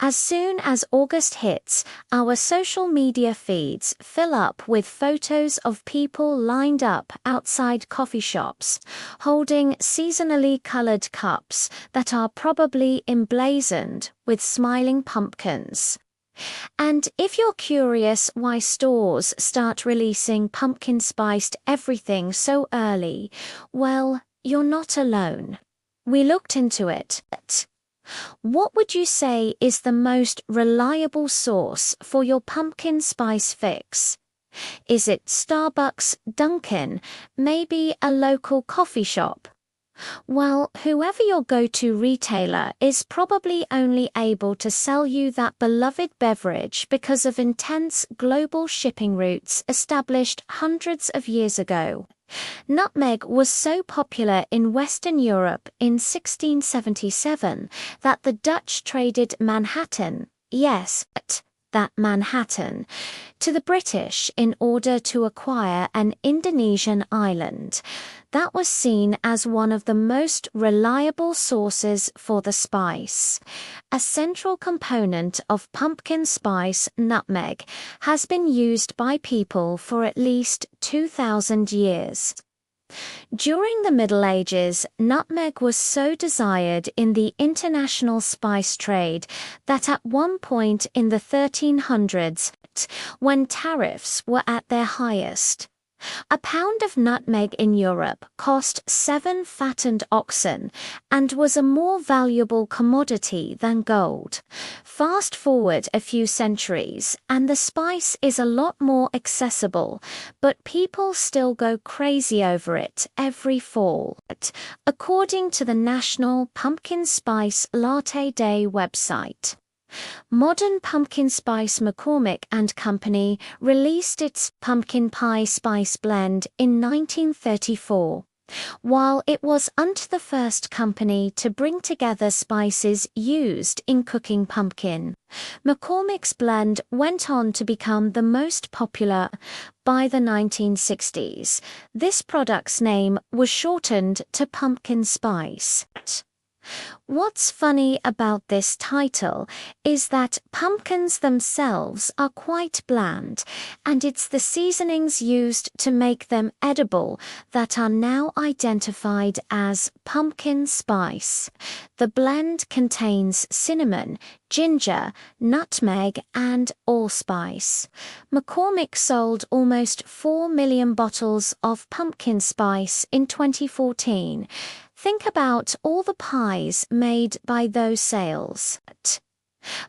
As soon as August hits, our social media feeds fill up with photos of people lined up outside coffee shops, holding seasonally colored cups that are probably emblazoned with smiling pumpkins. And if you're curious why stores start releasing pumpkin-spiced everything so early, well, you're not alone. We looked into it. What would you say is the most reliable source for your pumpkin spice fix? Is it Starbucks, Dunkin', maybe a local coffee shop? Well, whoever your go-to retailer is probably only able to sell you that beloved beverage because of intense global shipping routes established hundreds of years ago. Nutmeg was so popular in Western Europe in 1677 that the Dutch traded Manhattan, yes, that Manhattan, to the British in order to acquire an Indonesian island. That was seen as one of the most reliable sources for the spice. A central component of pumpkin spice, nutmeg, has been used by people for at least 2,000 years. During the Middle Ages, nutmeg was so desired in the international spice trade that at one point in the 1300s, when tariffs were at their highest, a pound of nutmeg in Europe cost 7 fattened oxen and was a more valuable commodity than gold. Fast forward a few centuries and the spice is a lot more accessible, but people still go crazy over it every fall. According to the National Pumpkin Spice Latte Day website, Modern Pumpkin Spice McCormick and Company released its Pumpkin Pie Spice Blend in 1934. While it wasn't the first company to bring together spices used in cooking pumpkin, McCormick's blend went on to become the most popular. By the 1960s, this product's name was shortened to pumpkin spice. What's funny about this title is that pumpkins themselves are quite bland, and it's the seasonings used to make them edible that are now identified as pumpkin spice. The blend contains cinnamon, ginger, nutmeg, and allspice. McCormick sold almost 4 million bottles of pumpkin spice in 2014. Think about all the pies made by those sales.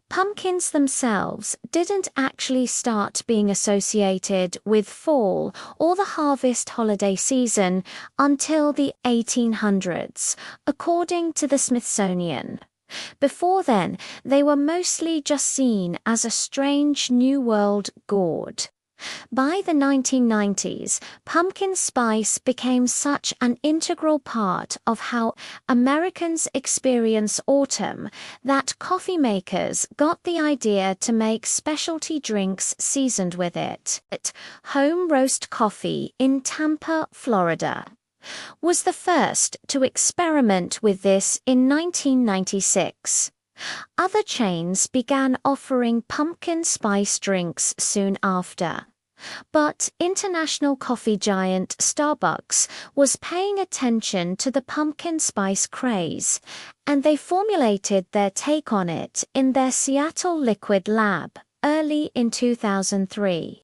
Pumpkins themselves didn't actually start being associated with fall or the harvest holiday season until the 1800s, according to the Smithsonian. Before then, they were mostly just seen as a strange New World gourd. By the 1990s, pumpkin spice became such an integral part of how Americans experience autumn that coffee makers got the idea to make specialty drinks seasoned with it. Home Roast Coffee in Tampa, Florida, was the first to experiment with this in 1996. Other chains began offering pumpkin spice drinks soon after. But international coffee giant Starbucks was paying attention to the pumpkin spice craze, and they formulated their take on it in their Seattle Liquid Lab early in 2003.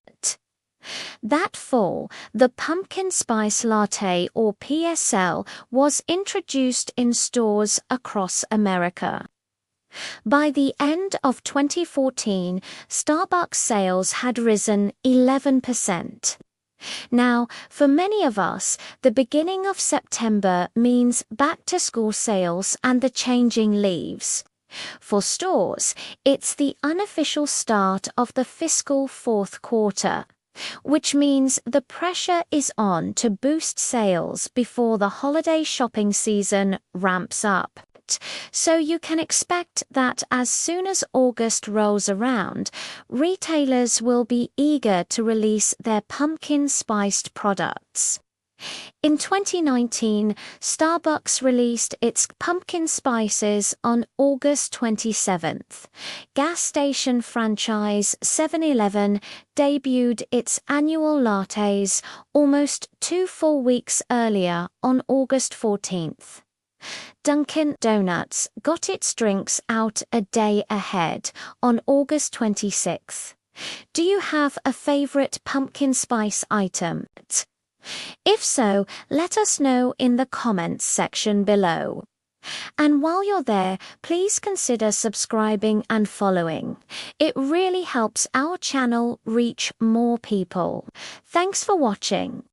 That fall, the Pumpkin Spice Latte, or PSL, was introduced in stores across America. By the end of 2014, Starbucks sales had risen 11%. Now, for many of us, the beginning of September means back-to-school sales and the changing leaves. For stores, it's the unofficial start of the fiscal fourth quarter, which means the pressure is on to boost sales before the holiday shopping season ramps up. So you can expect that as soon as August rolls around, retailers will be eager to release their pumpkin-spiced products. In 2019, Starbucks released its pumpkin spices on August 27th. Gas station franchise 7-Eleven debuted its annual lattes almost 2 full weeks earlier on August 14th. Dunkin' Donuts got its drinks out a day ahead on August 26th. Do you have a favorite pumpkin spice item? If so, let us know in the comments section below. And while you're there, please consider subscribing and following. It really helps our channel reach more people. Thanks for watching.